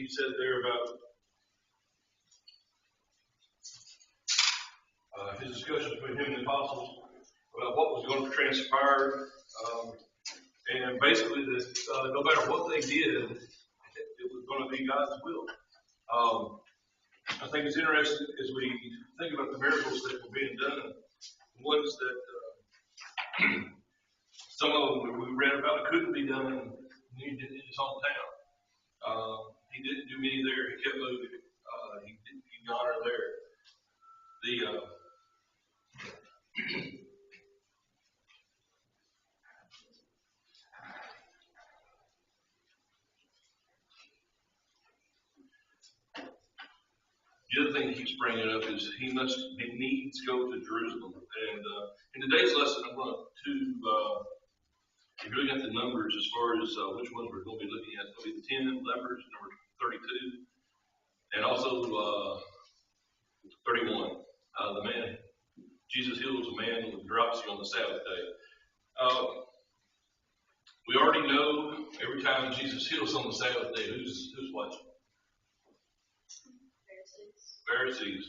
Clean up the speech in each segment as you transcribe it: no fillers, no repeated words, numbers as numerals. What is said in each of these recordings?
he said there about his discussion between him and the apostles about what was going to transpire, and basically that no matter what they did, it was going to be God's will. I think it's interesting as we think about the miracles that were being done, ones that some of them we read about couldn't be done in his hometown. He didn't do many there. He kept moving. He got her there. The other thing he keeps bringing up is he needs go to Jerusalem. And in today's lesson, I'm going to, if you're looking at the numbers as far as which ones we're going to be looking at, it's going to be the 10 lepers, number 32, and also 31. The man, Jesus heals a man with dropsy on the Sabbath day. We already know every time Jesus heals on the Sabbath day, who's watching? Pharisees.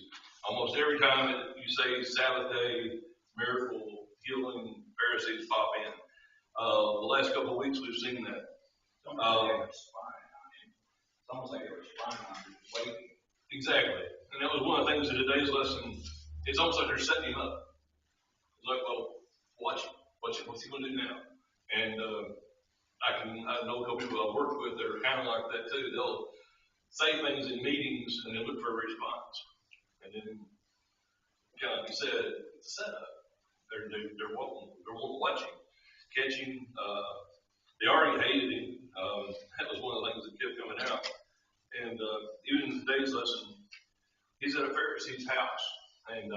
Almost every time you say Sabbath day, miracle, healing, Pharisees pop in. The last couple of weeks we've seen that. It's almost like they were spying on him, waiting. Exactly. And that was one of the things in today's lesson. It's almost like they're setting him up. It's like, well, watch him. What's he going to do now? And I know a couple people I worked with that are kind of like that too. They'll say things in meetings and then look for a response. And then, kind of like you said, it's a setup. They're watching, catching. They already hated him. That was one of the things that kept coming out. And even in today's lesson, he's at a Pharisee's house. And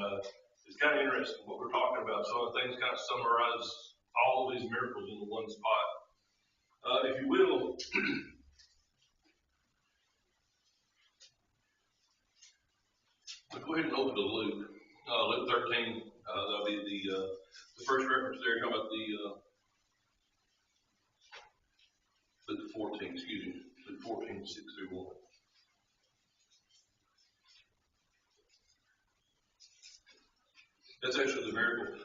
it's kind of interesting what we're talking about. Some of the things kind of summarize all of these miracles into one spot. If you will, go ahead and open to Luke. Luke 13. That'll be the first reference there. Talking about Luke 14, excuse me. Luke 14, 6 through 1. That's actually the miracle.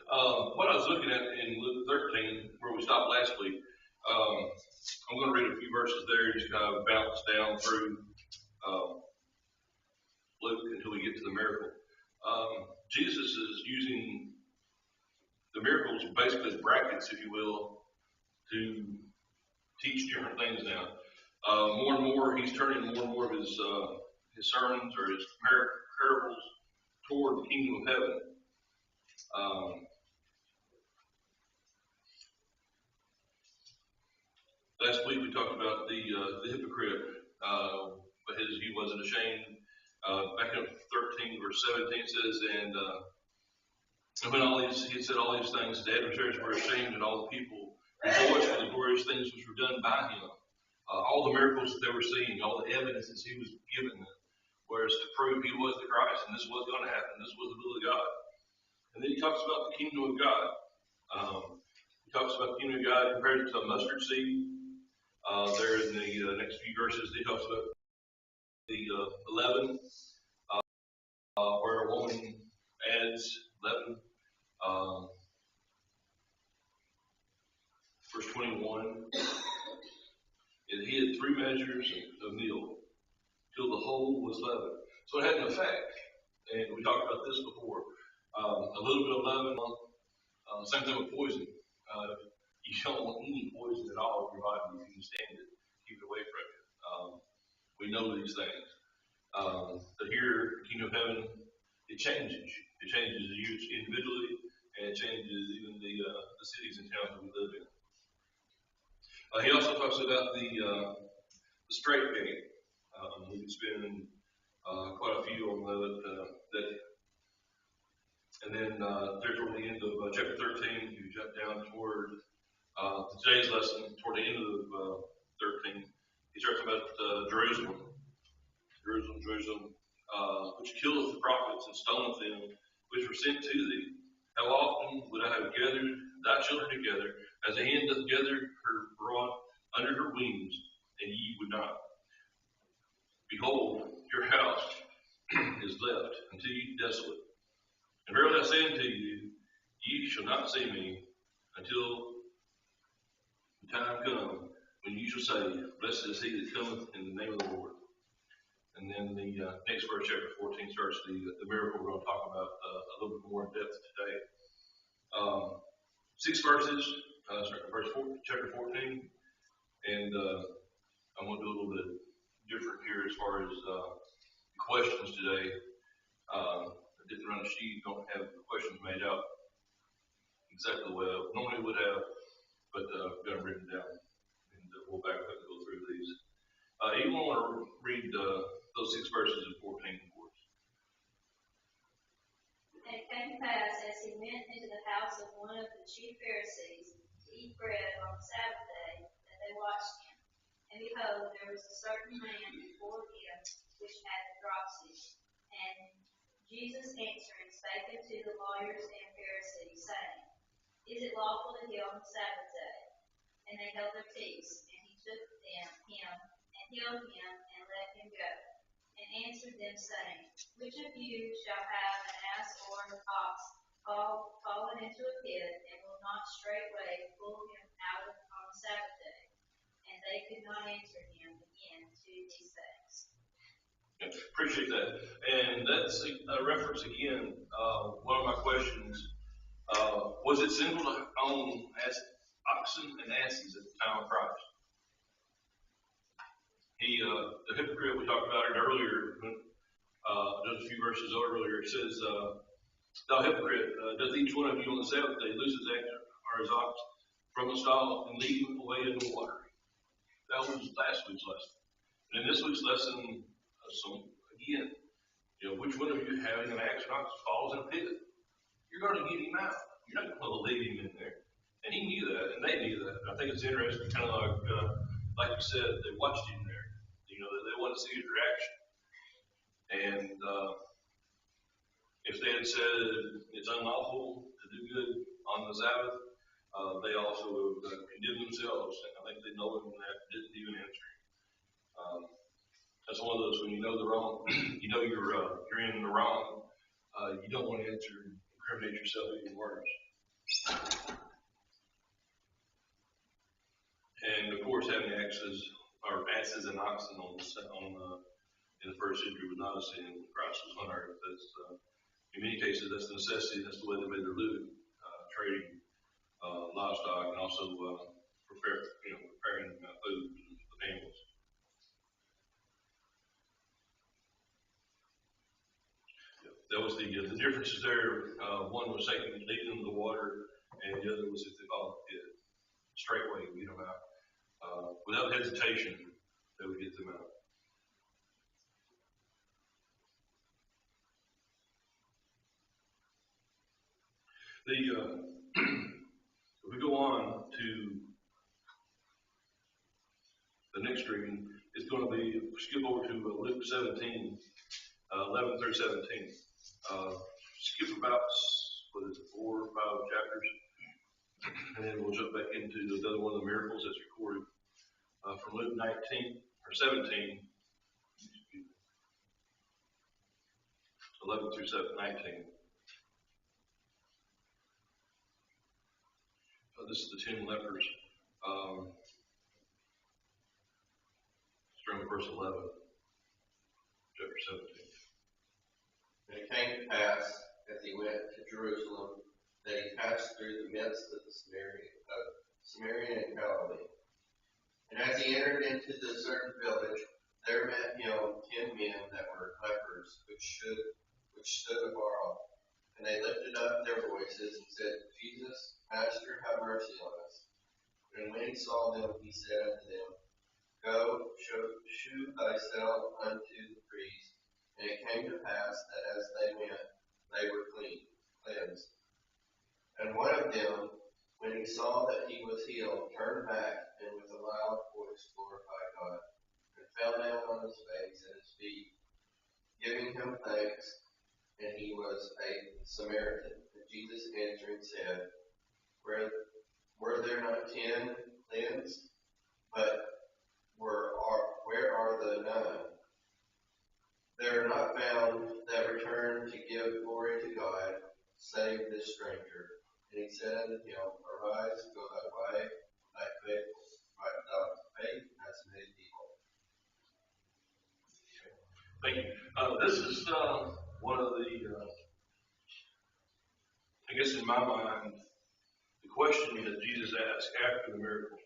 What I was looking at in Luke 13, where we stopped last week, I'm going to read a few verses there and just kind of bounce down through Luke until we get to the miracle. Jesus is using the miracles basically as brackets, if you will, to teach different things now. More and more, he's turning more and more of his sermons or his parables toward the kingdom of heaven. Last week we talked about the hypocrite, but he wasn't ashamed. Back in 13 verse 17 says, and when he had said all these things, the adversaries were ashamed, and all the people rejoiced for the glorious things which were done by him. All the miracles that they were seeing, all the evidences he was giving them, whereas to prove he was the Christ, and this was going to happen, this was the will of God. And then he talks about the kingdom of God. He talks about the kingdom of God compared to a mustard seed. There in the next few verses, he talks about the leaven, where a woman adds leaven. Verse 21, and he had 3 measures of meal till the whole was leavened. So it had an effect, and we talked about this before. A little bit of leaven, same thing with poison. You don't want any poison at all in your body if you can stand it. Keep it away from it. We know these things. But here, the kingdom of heaven, it changes. It changes you individually, and it changes even the cities and towns that we live in. He also talks about the straight gate. We could spend quite a few on that. And then there toward the end of chapter 13, you jump down toward today's lesson, toward the end of 13, he starts about Jerusalem, which killeth the prophets and stoneth them which were sent to thee. How often would I have gathered thy children together, as a hen doth gather her brood under her wings, and ye would not. behold, your house is left unto you desolate. And verily I say unto you, ye shall not see me until the time come when you shall say, blessed is he that cometh in the name of the Lord. And then the next verse, chapter 14, starts the miracle we're going to talk about a little bit more in depth today. 6 verses, starting verse 4, chapter 14. And I'm going to do a little bit different here as far as questions today. I didn't run a sheet, don't have the questions made out exactly the way I normally would have, but I've got them written down. And we'll back up and go through these. Anyone want to read those 6 verses in 14 for us? And it came to pass, as he went into the house of one of the chief Pharisees to eat bread on the Sabbath day, that they watched him. And behold, there was a certain man before him which had the dropsy. And Jesus answering spake unto the lawyers and Pharisees, saying, Is it lawful to heal on the Sabbath day? And they held their peace. And he took him and healed him and let him go. And answered them, saying, Which of you shall have an ass or an ox fallen into a pit, and will not straightway pull him out on the Sabbath day? And they could not answer him again to these things. Yeah, appreciate that. And that's a reference again. One of my questions, was it sinful to own oxen and asses at the time of Christ? The hypocrite, we talked about it earlier, just a few verses earlier, it says, thou hypocrite, does each one of you on the Sabbath day lose his ass or his ox from the stall and lead him away in the water? That was last week's lesson. And in this week's lesson, again, which one of you having an axe or ox falls in a pit? You're going to get him out. You're not going to leave him in there. And he knew that, and they knew that. I think it's interesting, kind of like you said, they watched him there. They wanted to see his reaction. And if they had said it's unlawful to do good on the Sabbath, they also would have condemned themselves. And I think they know him that didn't even answer him. That's one of those when you know the wrong, you know you're in the wrong. You don't want to answer, incriminate yourself even worse. And of course, having asses and oxen in the first century was not a sin. Christ was on earth. That's in many cases that's a necessity. That's the way they made their living, trading livestock and also preparing food for the families. That was the differences there. One was taking leading them to the water, and the other was if they followed the pit. Straightway, get them out. Without hesitation, they would get them out. If we go on to the next reading, it's going to be, skip over to Luke 17, 11 through 17. Skip about, 4 or 5 chapters, and then we'll jump back into another one of the miracles that's recorded from Luke 19, or 17, 11 through 19. This is the 10 lepers. Starting with verse 11, chapter 17. And it came to pass, as he went to Jerusalem, that he passed through the midst of Samaria and Galilee. And as he entered into the certain village, there met him 10 men that were lepers, which stood afar off. And they lifted up their voices and said, Jesus, Master, have mercy on us. And when he saw them, he said unto them, Go, shew thyself unto the priest. And it came to pass that as they went, they were cleansed. And one of them, when he saw that he was healed, turned back, and with a loud voice glorified God, and fell down on his face and his feet, giving him thanks. And he was a Samaritan. And Jesus answering said, Were there not 10 cleansed? But where are the 9? are not found that return to give glory to God, save this stranger. And he said unto him, Arise, go thy way, thy faith has made thee whole. Thank you. This is one of the, I guess in my mind, the question that Jesus asked after the miracle.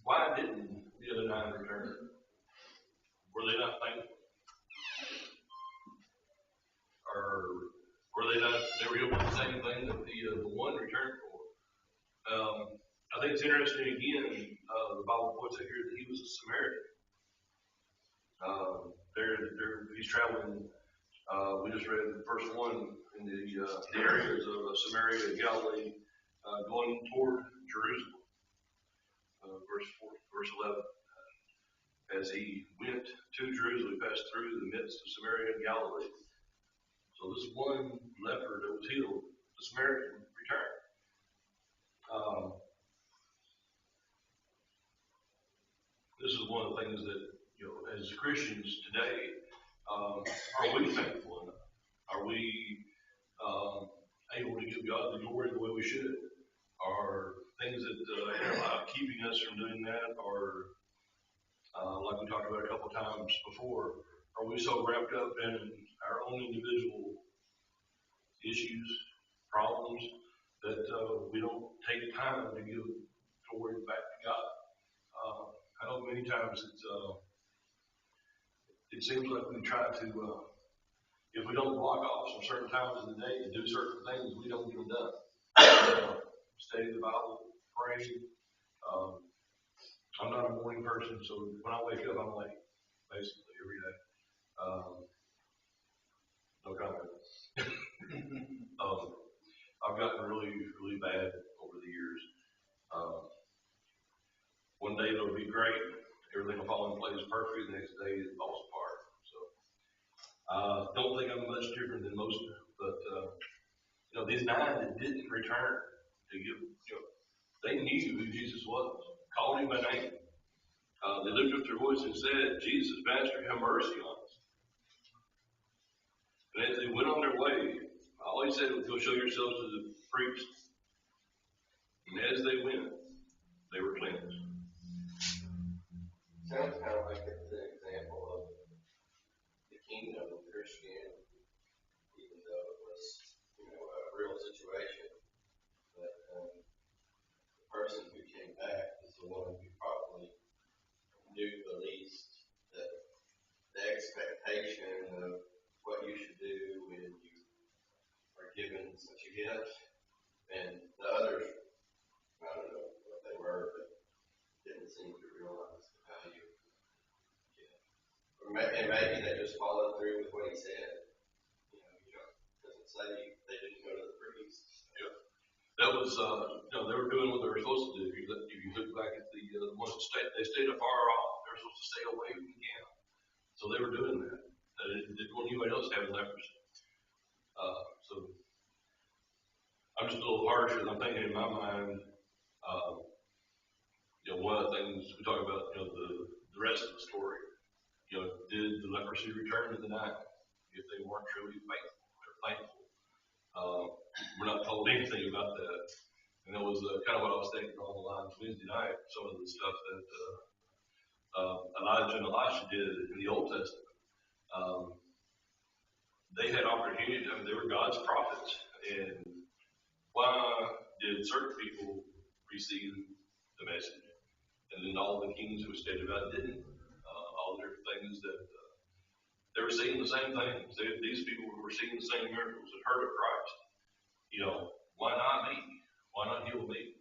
Why didn't the other 9 return? Were they not thankful? Or were they not, they were doing the same thing that the one returned for? I think it's interesting again, the Bible points out here that he was a Samaritan. He's traveling, we just read verse 1 in the areas of Samaria and Galilee, going toward Jerusalem. Verse 11. As he went to Jerusalem, he passed through the midst of Samaria and Galilee. So this one leper that was healed, the Samaritan, returned. This is one of the things that, as Christians today, are we thankful enough? Are we able to give God the glory the way we should? Are things that in our life keeping us from doing that? Or like we talked about a couple times before, are we so wrapped up in our own individual issues, problems, that we don't take time to give glory back to God? I know many times it seems like we try to, if we don't block off some certain times of the day to do certain things, we don't get them done. Study the Bible, pray. I'm not a morning person, so when I wake up, I'm late, basically, every day. No comment. I've gotten really, really bad over the years. One day it'll be great, everything will fall in place perfect, the next day it falls apart. So, don't think I'm much different than most, but, these 9 that didn't return to give, they knew who Jesus was, called him by name. They lifted up their voice and said, Jesus, Master, have mercy on us. And as they went on their way, all he said was, go show yourselves to the priest. And as they went, they were cleansed. Sounds kind of like it's an example of the kingdom of Christianity, even though it was, a real situation. But the person who came back is the one who probably knew the least, that the expectation of what you should do when you are given such a gift, and the others, I don't know what they were, but didn't seem to realize the value of the gift. And maybe they just followed through with what he said. Doesn't say they didn't go to the priest. Yeah. That was, they were doing what they were supposed to do. If you look back at the ones that they stayed afar off. They were supposed to stay away from the camp. So they were doing that. They didn't want anybody else having leprosy. So I'm just a little harsh because I'm thinking in my mind, one of the things we talk about, the rest of the story, did the leprosy return to the 9 if they weren't truly faithful or thankful? We're not told anything about that. And that was kind of what I was thinking along the lines Wednesday night, some of the stuff that Elijah and Elisha did in the Old Testament. They had opportunity, they were God's prophets. And why did certain people receive the message? And then all the kings who stated about didn't. All the different things that they were seeing the same things. These people were seeing the same miracles and heard of Christ. Why not me? Why not heal me?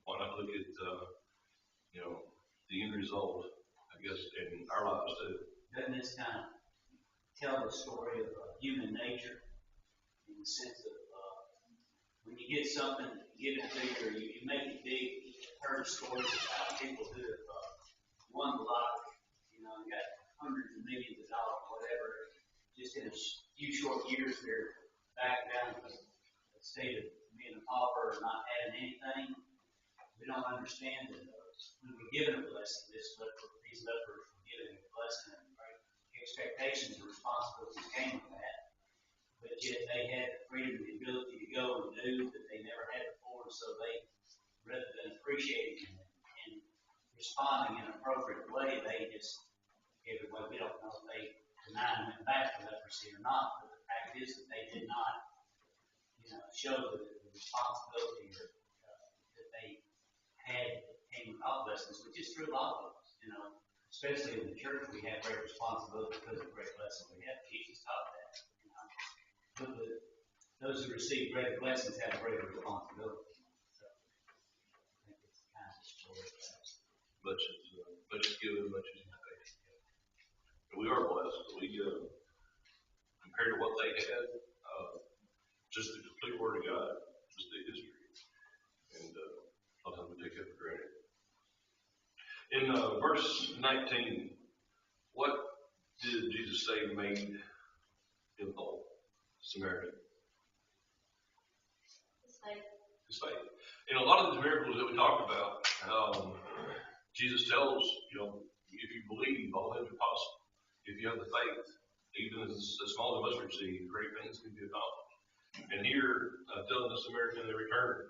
Why not look at the end result, I guess, in our lives too? Doesn't this kind of tell the story of human nature in the sense of when you get something given to you or you make it big? You've heard stories about people who have won the lottery, and got hundreds of millions of dollars, whatever. Just in a few short years, they're back down to a state of being a pauper or not having anything. We don't understand that we were given a blessing. These lepers were given a blessing, and right? Expectations and responsibilities came with that. But yet they had the freedom and the ability to go and do that they never had before. So they, rather than appreciating and responding in an appropriate way, they just gave it away. We don't know if they denied and went back to leprosy or not, but the fact is that they did not, show the responsibility that they had that came with all blessings, which is true of all of us. Especially in the church, we have great responsibility because of the great blessing we have. Jesus taught that. But those who receive greater blessings have greater responsibility. So I think it's the kind of story of that. Much is given, much is taken. We are blessed. We compared to what they had, just the complete Word of God, just the history, and sometimes we take that for granted. In verse 19, what did Jesus say made him whole? Samaritan. His faith. In a lot of these miracles that we talked about, Jesus tells, if you believe, all things are possible. If you have the faith, even as small as a mustard seed, great things can be accomplished. And here, telling the Samaritan in return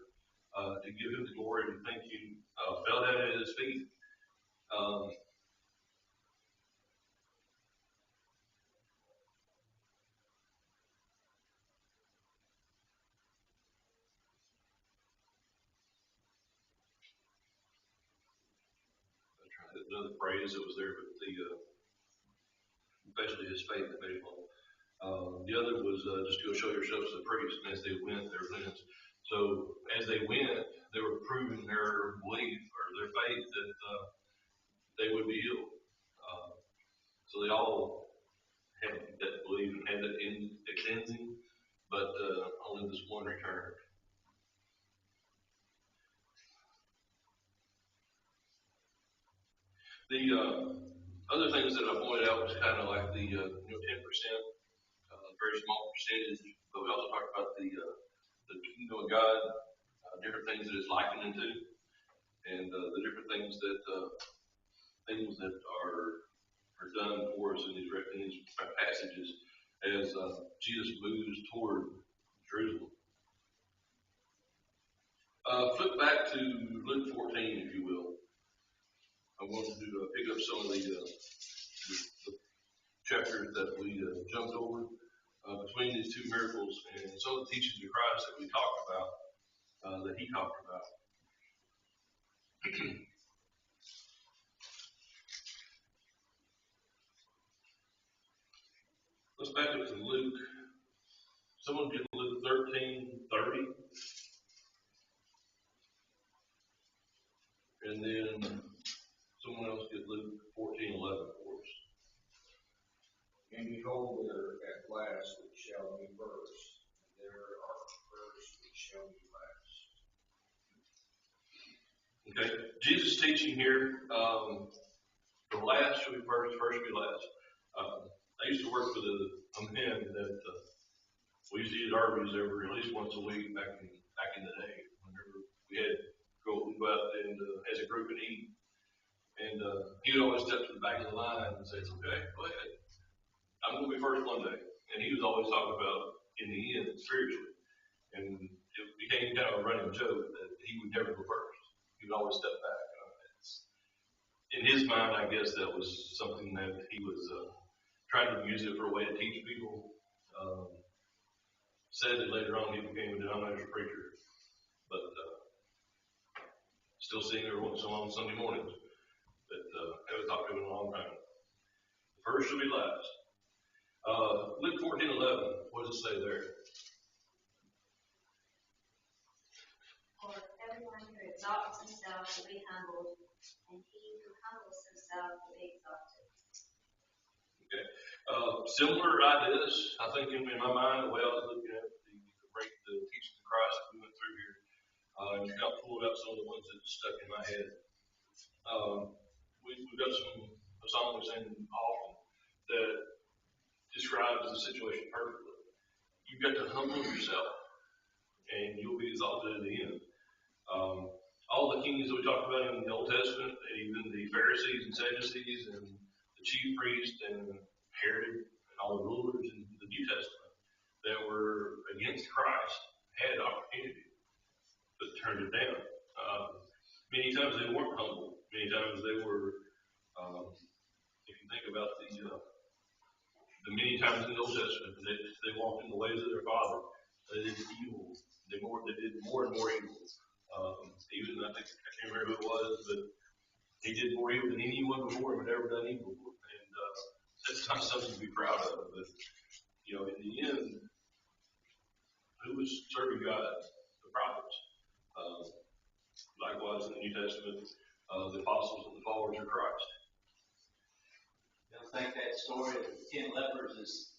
to give him the glory and thank you, fell down at his feet. Another phrase that was there, but basically his faith that made him whole. The other was just go show yourselves to the priest, and as they went, they were cleansed. So as they went, they were proving their belief or their faith that they would be healed. So they all had that belief and had that in the cleansing, but only this one returned. The other things that I pointed out was kind of like the 10%, very small percentage, but we also talked about the kingdom of God, different things that it's likened into, and the different things that are done for us in these passages as Jesus moves toward Jerusalem. Flip back to Luke 14, if you will. I wanted to pick up some of the chapters that we jumped over between these two miracles and some of the teachings of Christ that we talked about, that he talked about. Let's back up to Luke. Someone get Luke 13:30. And then someone else get Luke 14:11 for us. And behold, there at last which shall be first, and there are first which shall be last. Okay, Jesus' teaching here, the last shall be first, first shall be last. I used to work with a man that we used to eat at Arby's at least once a week back in the day. Whenever we would go out and as a group and eat, and he would always step to the back of the line and say, "It's okay, go ahead. I'm going to be first one day." And he was always talking about in the end spiritually, and it became kind of a running joke that he would never go first. He would always step back. In his mind, I guess that was something that he was trying to use it for a way to teach people. Sadly, later on, he became a denominational preacher, but still seeing her once on Sunday mornings. But haven't talked to him in a long time. The first shall be last. Luke 14:11. What does it say there? For everyone who exalts himself will be humbled, and he who humbles himself will be exalted. Okay. Similar ideas, I think, in my mind, the way I was looking at the teachings of Christ that we went through here. And kind of pulled out some of the ones that stuck in my head. We've got a song we sing often that describes the situation perfectly. You've got to humble yourself, and you'll be exalted in the end. all the kings that we talked about in the Old Testament, and even the Pharisees and Sadducees and the chief priests and Herod and all the rulers in the New Testament that were against Christ had opportunity, but turned it down. Many times they weren't humble. Many times they were, if you think about the many times in the Old Testament, they walked in the ways of their father. They did evil. They did more and more evil. Even I can't remember who it was, but he did more evil than anyone before him had ever done evil. And that's not something to be proud of. But in the end, who was serving God? The prophets. Likewise, in the New Testament, the apostles and the followers of Christ. I think that story of the 10 lepers is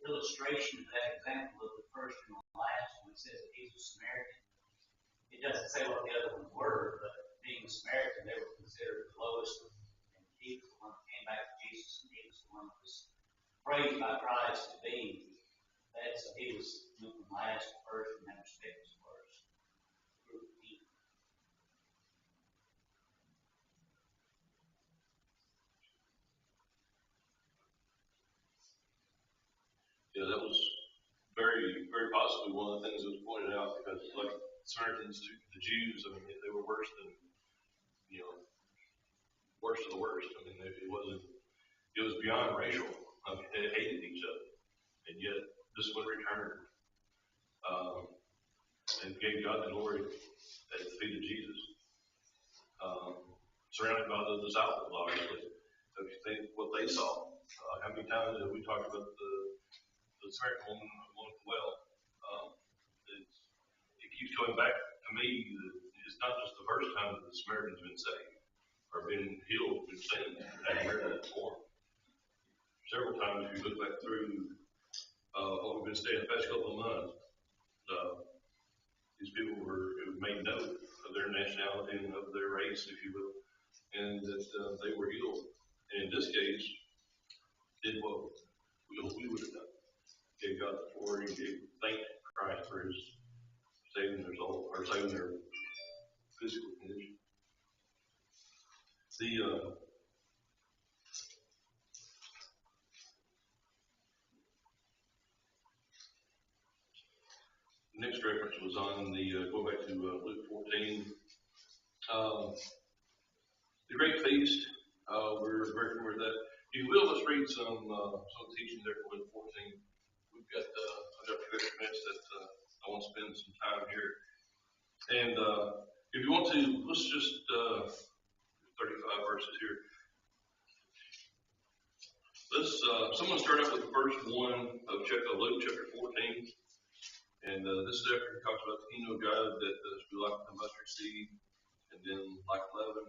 an illustration of that example of the first and the last one. It says that he's a Samaritan. It doesn't say what the other ones were, but being a Samaritan, they were considered the lowest. And he was the one that came back to Jesus, and he was the one that was praised by Christ to be that. So he was moved from last to first, and that respect was first. Yeah, that was very, very possibly one of the things that was pointed out, because like Samaritans to the Jews, I mean, they were worse than, worst of the worst. I mean, it was beyond racial. I mean, they hated each other, and yet this one returned and gave God the glory at the feet of Jesus, surrounded by the disciples, obviously. So if you think what they saw, how many times have we talked about the Samaritan woman at the well? It keeps going back to me that it's not just the first time that the Samaritan's been saved or been healed from sin. I hadn't heard that before. Several times, if you look back through what we've been studying the past couple of months, these people were made note of their nationality and of their race, if you will, and that they were healed. And in this case, did what we would have done. Gave God the glory and thanked Christ for his saving their soul, or saving their physical condition. The next reference was on go back to Luke 14. The Great Feast, we're very familiar with that. If you will, let's read some teachings there from Luke 14. I've got a few extra minutes that I want to spend some time here. And if you want to, let's just 35 verses here. Let's someone start out with the first one of Luke chapter 14. And this is after he talks about the kingdom of God that is like the mustard seed, and then like leaven.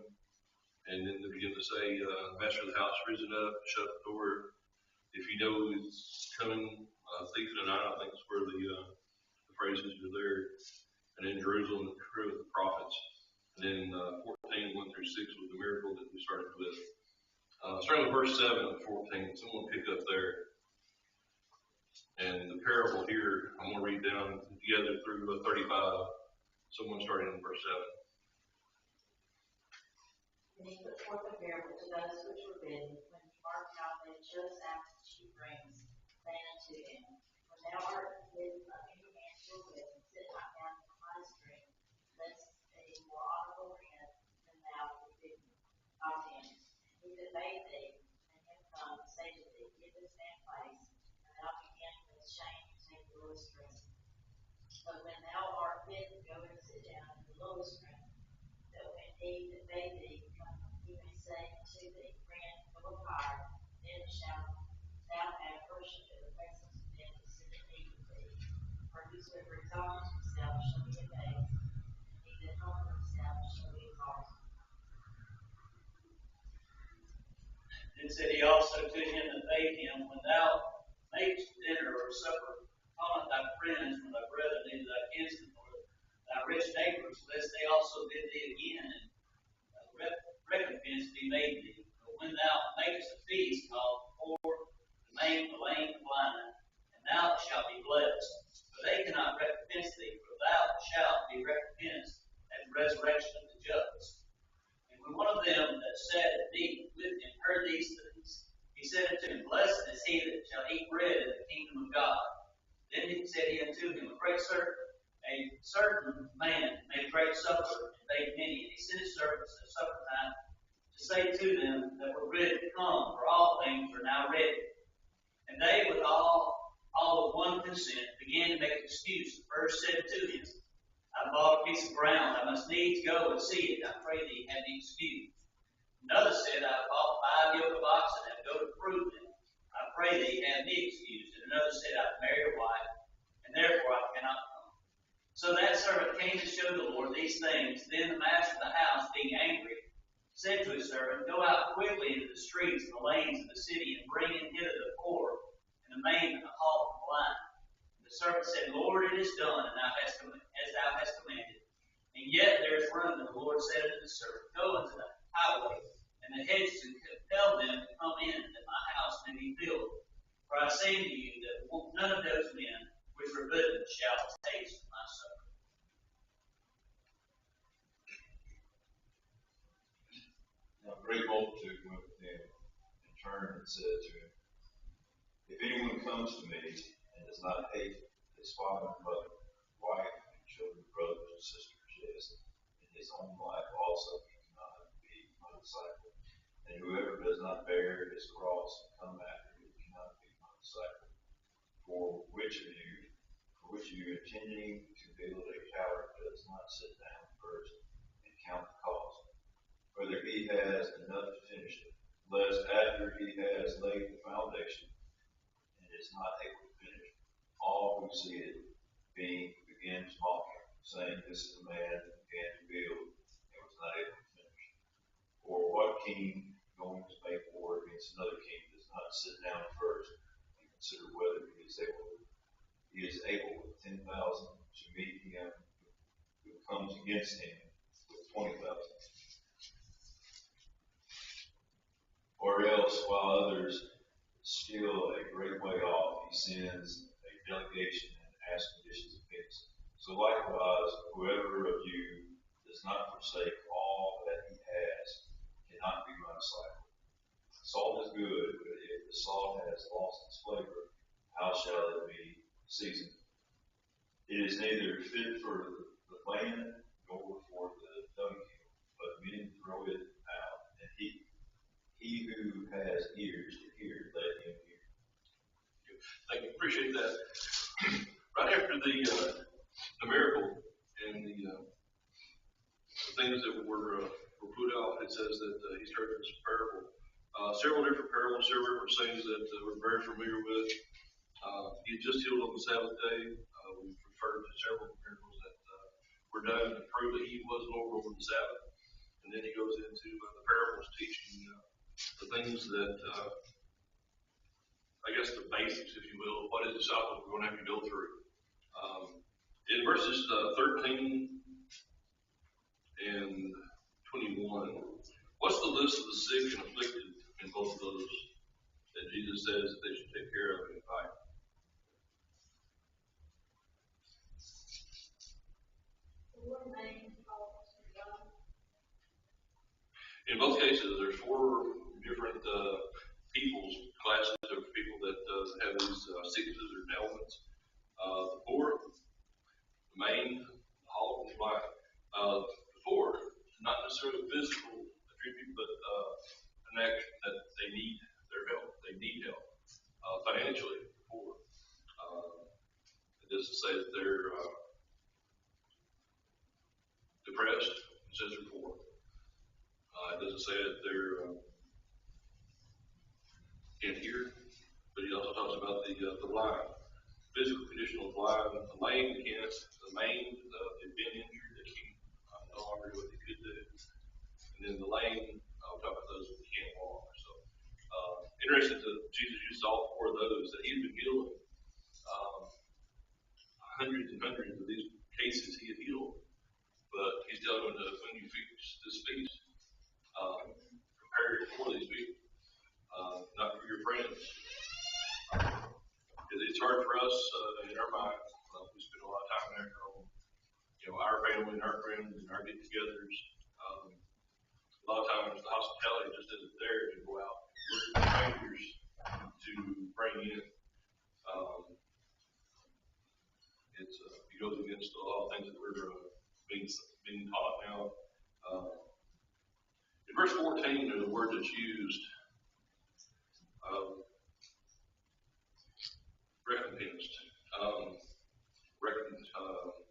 And then they begin to say, master of the house risen up, shut the door. If you know it's coming, thief in the night, I think is where the phrases are there. And in Jerusalem, the crew of the prophets. And then 14, 1 through 6 was the miracle that we started with. Starting with verse 7 of 14, someone pick up there. And the parable here, I'm going to read down together through 35. Someone starting in verse 7. And he put forth a parable to those which were bidden, when he marked out they chose out the chief rings, saying unto him, when thou art bidden of any man to a whip, sit not down in the highest ring, lest a more honorable man than thou be bidden of him. He that bade thee, and him come, say to thee, give this man place, and thou begin with shame to take the lowest ring. But when thou art bidden, go and sit down in the lowest ring. So when he that bade thee come, he may say unto thee, friend, go up higher, then shalt thou have worship in the presence of them that sit at meat with thee. For whosoever exalteth himself shall be abased, and he that humbleth himself shall be exalted. Then said he also to him that bade him, when thou makest dinner or supper, call not thy friends, nor thy brethren, neither thy kinsmen, nor thy rich neighbors, lest they also bid thee again, and recompense be made thee. But when thou makest a feast, call the poor, the maimed, the lame, the blind, and thou shalt be blessed. For they cannot recompense thee, for thou shalt be recompensed at the resurrection of the sent his servants at supper time to say to them that were ready to come, for all things are now ready. And they, with all with one consent, began to make excuse. The first said to him, I bought a piece of ground, I must needs go and see it. I pray thee, have thee excused. Another said, I bought 5 yoke of oxen, and go to prove them. I pray thee, have me excused. And another said, I've married a wife, and therefore I cannot come. So that servant came to show the Lord these things. Then the master of the house, being angry, said to his servant, Go out quickly into the streets and the lanes of the city, and bring in hither the poor, and the maimed, and the halt, and the blind. And the servant said, Lord, it is done, and as thou hast commanded. And yet there is room. And the Lord said unto the servant, Go into the highway and the hedges, and compel them to come in, that my house may be filled. For I say unto you that none of those men which were bidden shall taste my supper. Now a great multitude went with him, and turned and said to him, If anyone comes to me and does not hate his father and mother, wife and children, brothers and sisters, yes, and his own life also, he cannot be my disciple. And whoever does not bear his cross and come after me cannot be my disciple. For which of you intending to build a tower does not sit down first and count the cost, whether he has enough to finish it, lest after he has laid the foundation and is not able to finish, all who see it begin to mock him, saying, This is the man who began to build and was not able to finish. Or what king going to make war against another king does not sit down first and consider whether he is able with 10,000 to meet him who comes against him with 20,000? Or else, while others still a great way off, he sends a delegation and asks conditions of peace. So likewise, whoever of you does not forsake all that he has cannot be my disciple. Salt is good, but if the salt has lost its flavor, how shall it be seasoned? It is neither fit for the land nor for the dunghill, but men throw it out. And he who has ears to hear, let him hear. Thank you. Appreciate that. Right after the miracle and the things that were put out, it says that he started this parable. Several different parables, several different things that we're very familiar with. He had just healed on the Sabbath day. We've referred to several miracles that were done to prove that he was Lord over the Sabbath. And then he goes into the parables teaching the things that, I guess the basics, if you will, of what his disciples were going to have to go through. In verses 13 and 21, what's the list of the sick and afflicted in both of those that Jesus says that they should take care of and fight? In both cases, there's 4 different people's classes of people that have these sicknesses or ailments. The poor, the maimed, the halt, and the blind. The poor, not necessarily physical attribute, but an action that they need their help. They need help financially. The poor. It doesn't say that they're depressed. It says they're poor. It doesn't say that they're can't hear, but he also talks about the blind, physical condition of the blind, the lame, can't, the maimed, they've been injured, they can't no longer do what they could do, and then the lame, we'll talk about those who can't walk. So, interesting that Jesus used all 4 of those that he'd been healing. Hundreds and hundreds of these cases he had healed, but he's telling them that when you fix this feast, prepare it for these people. Not for your friends. It's hard for us in our mind. We spend a lot of time there on, our family and our friends and our get-togethers. A lot of times the hospitality just isn't there to go out and look for strangers to bring in. It goes against a lot of things that we're being taught now. In verse 14, there's a word that's used, recompensed,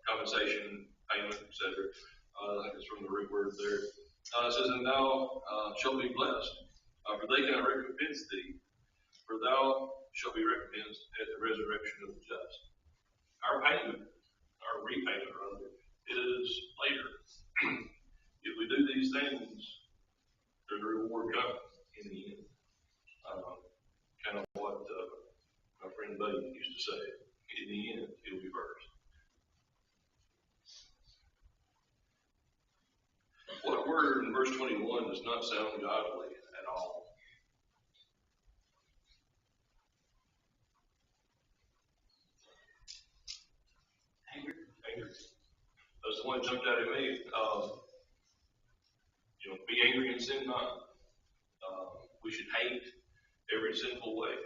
compensation, payment, etc. I think it's from the root word there. It says, and thou shalt be blessed, for they cannot recompense thee, for thou shalt be recompensed at the resurrection of the just. Our payment, our repayment rather, is later. If we do these things, there's a reward coming in the end. Kind of what my friend Buddy used to say. In the end, it'll be first. What word in verse 21 does not sound godly at all? Anger. That's the one that jumped out at me. Be angry and sin not. We should hate every sinful way.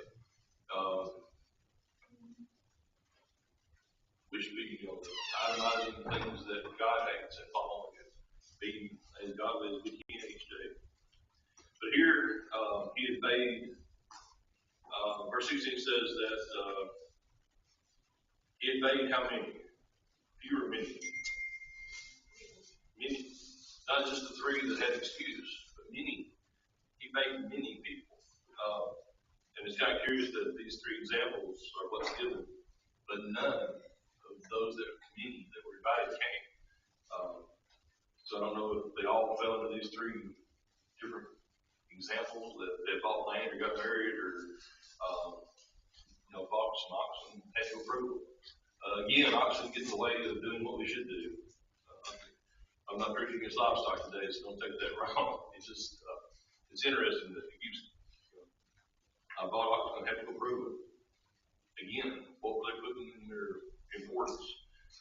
We should be, itemizing things that God hates and following it. Be as godly as we can each day. But here, he had made, verse 16 says that he had made how many? Few or many? Many. Not just the three that had excuse, but many. He made many people. And it's kind of curious that these three examples are what's given, but none of those that many that were invited came. So I don't know if they all fell into these three different examples that they bought land or got married or bought some oxen, had to approve. Again, oxen get in the way of doing what we should do. I'm not preaching against livestock today, so don't take that wrong. It's just it's interesting that it keeps. I bought oxen and had to approve it. Again, what were they putting in their importance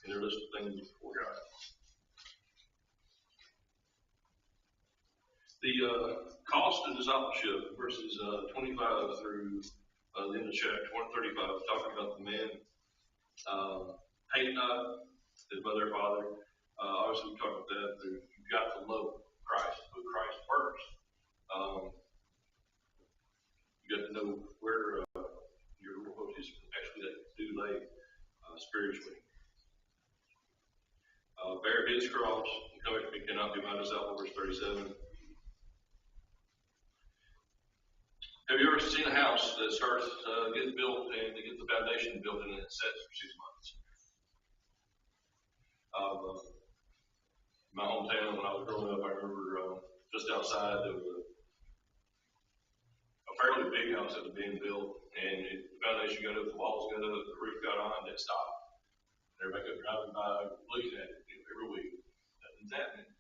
in their list of things before God? The cost of discipleship, verses 25 through the end of chapter 135, talking about the man hate not his mother or father. Obviously, we talked about that. You've got to love Christ, put Christ first. You got to know where your loyalties actually do lay spiritually. Bear his cross and come after me cannot be my disciple, verse 37. Have you ever seen a house that starts getting built and they get the foundation built and it sets for 6 months? In my hometown, when I was growing up, I remember just outside there was a fairly big house that was being built, and the foundation got up, the walls got up, the roof got on, and it stopped. Everybody kept driving by, looking at it every week. Nothing's happening.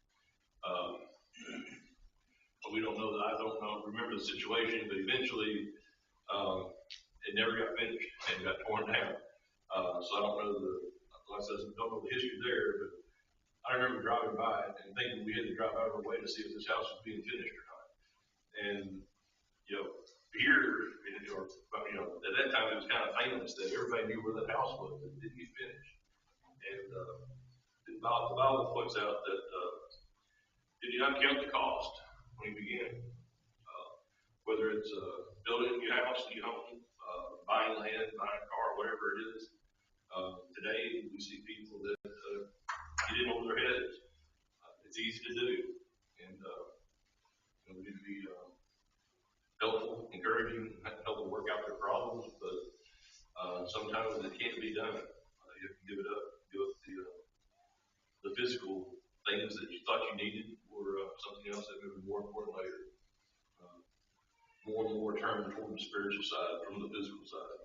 But we don't know that. I don't know. Remember the situation, but eventually it never got finished and got torn down. So I don't know like I said, don't know the history there, but I remember driving by it and thinking we had to drive out of our way to see if this house was being finished or not. And here, at that time it was kind of famous that everybody knew where that house was that didn't get finished. And the Bible points out that did you not count the cost when you began? Whether it's building a new house, new home, buying land, buying a car, whatever it is. Today we see people that get in over their heads. It's easy to do, and we need to be helpful, encouraging, help them work out their problems. But sometimes it can't be done. You have to give it up, give up the physical things that you thought you needed for something else that may be more important later. More and more turn toward the spiritual side from the physical side.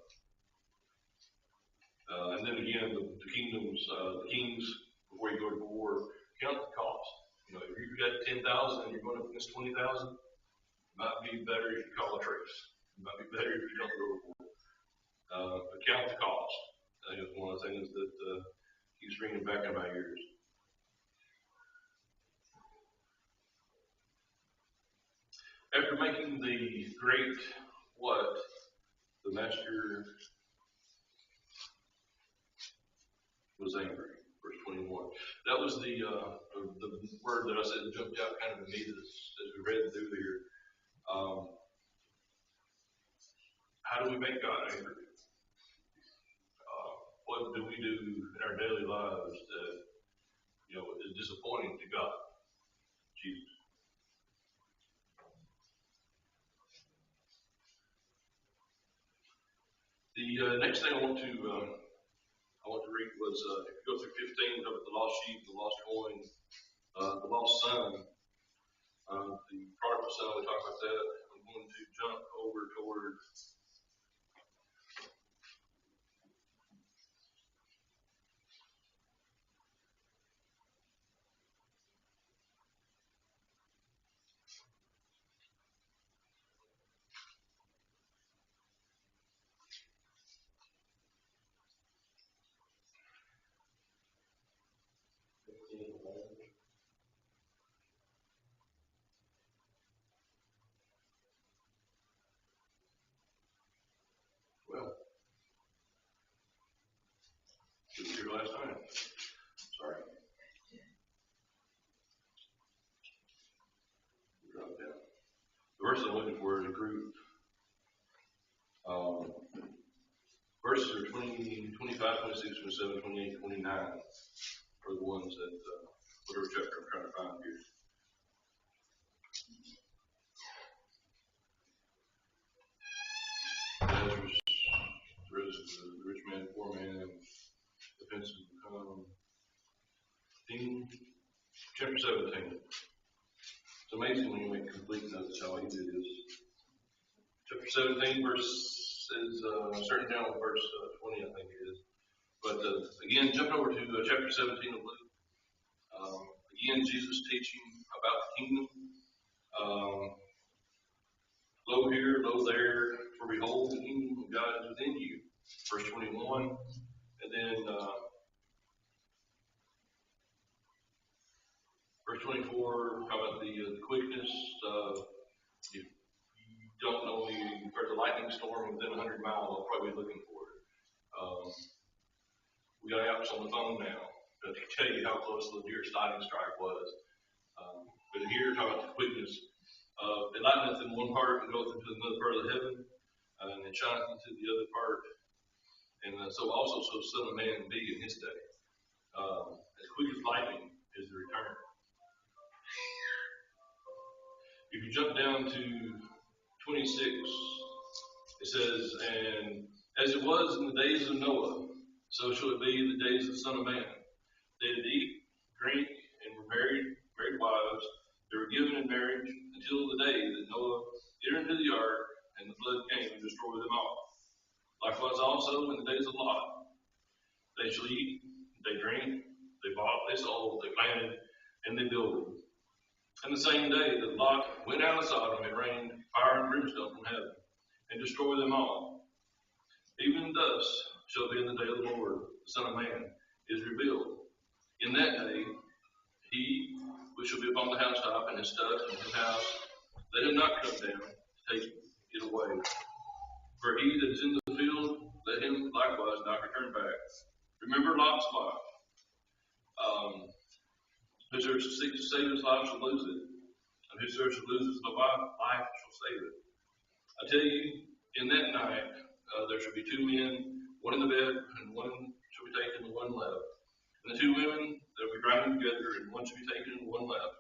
And then again, the kings, before you go to war, count the cost. If you've got 10,000 and you're going up against 20,000, it might be better if you call a trace. It might be better if you don't go to war. But count the cost. I think it's one of the things that keeps ringing back in my ears. After making the great what, the master was angry. Verse 21. That was the the word that I said jumped out kind of to me as we read through here. How do we make God angry? What do we do in our daily lives that, is disappointing to God? Jesus. The next thing I want to read was, if you go through 15, talk about the lost sheep, the lost coin, the lost son, the prodigal son, we talked about that. I'm going to jump over toward well, this was here last time. Sorry. Drop down. The verse I'm looking for is a group. Verses are 20, 25, 26, 27, 28, 29 are the ones that, whatever chapter I'm trying to find here. Lazarus, the rich man, poor man, the prince has become. Chapter 17. It's amazing when you make complete notes how he did this. Chapter 17, starting down with verse 20, I think it is. But again, jumping over to chapter 17 of Luke. Again, Jesus teaching about the kingdom. Lo here, lo there, for behold, the kingdom of God is within you. Verse 21. And then verse 24, how about the quickness. If you don't know, if there's a lightning storm within 100 miles, I'll probably be looking for it. We got apps on the phone now that can tell you how close the nearest lightning strike was. But here, talking about the quickness. It lighteneth in one part and goeth into another part of the heaven, and it shineth into the other part. And so the Son of Man be in his day. As quick as lightning is the return. If you jump down to 26, it says, and as it was in the days of Noah, so shall it be in the days of the Son of Man. They did eat, drink, and were married wives. They were given in marriage until the day that Noah entered into the ark, and the flood came and destroyed them all. Likewise also in the days of Lot. They shall eat, they drink, they bought, they sold, they planted, and they builded. And the same day that Lot went out of Sodom, it rained fire and brimstone from heaven, and destroyed them all. Even thus shall be in the day of the Lord, the Son of Man is revealed. In that day, he which shall be upon the housetop, and his stuff, and his house, let him not come down to take it away. For he that is in the field, let him likewise not return back. Remember Lot's life. Whosoever seeks to save his life shall lose it, and whosoever shall lose his life shall save it. I tell you, in that night there shall be two men, one in the bed, and one shall be taken, and one left. And the two women that will be grinding together, and one shall be taken, and one left.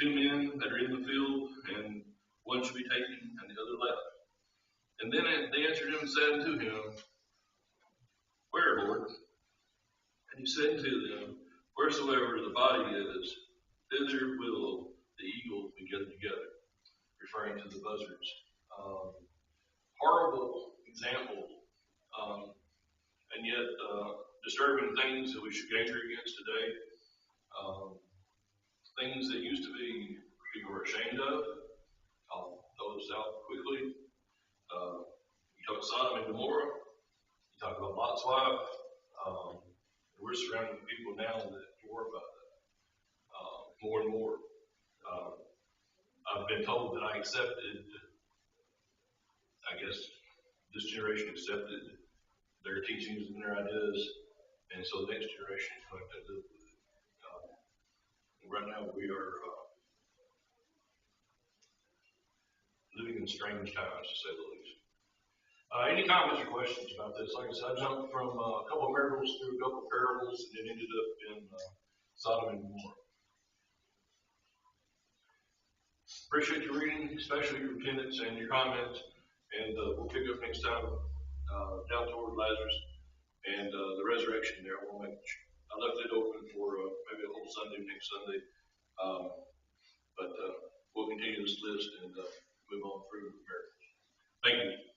Two men that are in the field, and one shall be taken, and the other left. And then they answered him and said unto him, Where, Lord? And he said unto them, Wheresoever the body is, thither will the eagles be gathered together. Referring to the buzzards. Horrible example, and yet disturbing things that we should anger against today. Things that used to be people were ashamed of. I'll throw this out quickly. You talk Sodom and Gomorrah. You talk about Lot's wife. We're surrounded with people now that war about that more and more. I've been told that I accepted, I guess this generation accepted their teachings and their ideas, and so the next generation is going to live with it. right now we are living in strange times, to say the least. Any comments or questions about this? Like I said, I jumped from a couple of miracles through a couple of parables and then ended up in Sodom and Gomorrah. Appreciate your reading, especially your attendance and your comments. And we'll pick up next time down toward Lazarus and the resurrection there. I left it open for maybe a whole Sunday next Sunday. But we'll continue this list and move on through the miracles. Thank you.